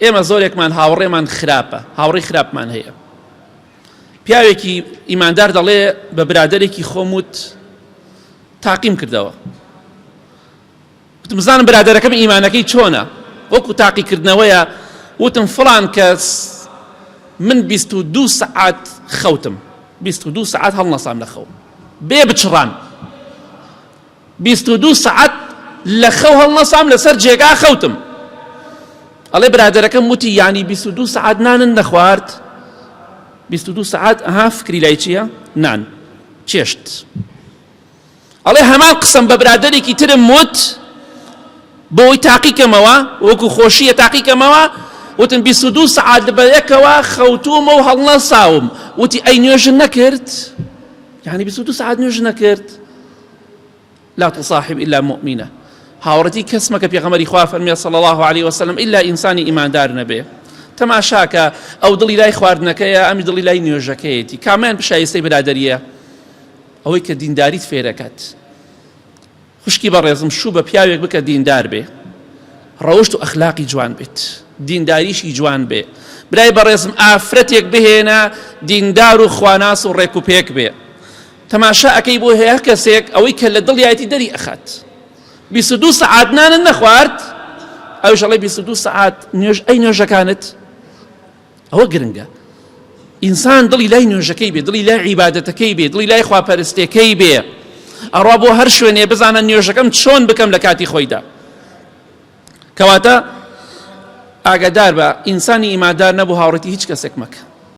ئێمە زۆرێکمان هاوڕێمان خراپە، هاوڕێی خراپمان هەیە. پیاوێکی ئیماندار دەڵێ بە برادەرێکی خۆم وت تاقیم کردەوە، وتم بزانم برادەرەکەم ئیمانەکەی چۆنە، وەکو تاقیکردنەوەیە، وتم فڵان کەس من 22 سەعات خەوتم، 22 سەعات هەڵنەسام لە خەو بێ بچڕان، 22 سەعات لە خەو هەڵنەسام لەسەر جێگا خەوتم. ئەڵێ برادەرەکەم وتی یعنی 22 سەعات نانن نەخوارد؟ 22 سەعات ئەها فکری لای چییە؟ نان چێشت. ئەڵێ هەمان قسەم بە برادەرێکی ترم وت بۆی تاقیکەمەوە، وەکو خۆشیە تاقیکەمەوە، وتم 22 سەعات بەیەکەوە خەوتومە و هەڵنەساوم. وتی ئەی نوێژن نەکرد؟ یعنی 22 سەعات نوێژ نەکرد؟ لا تصاحب إلا مؤمنة. هاوڕەتی کەس مەکە، پێغەمبەری خوا فەرمێ صلی الله عليه وسلم إلا ئینسانی ئیماندار نەبێ. تەماشاکە ئەو دڵی لای خواردنەکەیە، ئەمی دڵی لای نوێژەکەیەتی. کامیان پشایستەی برادەریە؟ ئەوەی کە دینداریت فێرەکەت. خوشکی بەڕێزم، شوو بە پیاوێک بکە دیندار بێ، ڕەوشت و ئەخلاقی جوان بێت، دینداریشی جوان بێ. برای بەڕێزم، ئافرەتێک بهێنە دیندار و خواناس و ڕێک و پێک بێ. تەماشا ئەەکەی بۆ هەیە کەسێک ئەوەی کە لە دڵیایەتی دەری ئەخات، 22 سەعات نانن نەخوارد، ئەوش ئەڵێ 22 سەعات نوێژ. ئەی نوێژەکانت؟ ئەوە گرنگە. ئینسان دڵی لای نوێژەکەی بێ، دڵی لای عیبادەتەکەی بێ، دڵی لای خواپەرستیەکەی بێ، ئەڕوا بۆ هەر شوێنێ بزانە نوێژەکەم چۆن بکەم لە کاتی خۆیدا. کەواتە ئاگادار بە، ئینسانی ئیماندار نەبوو هاوڕێتی هیچ کەسێک مەکە.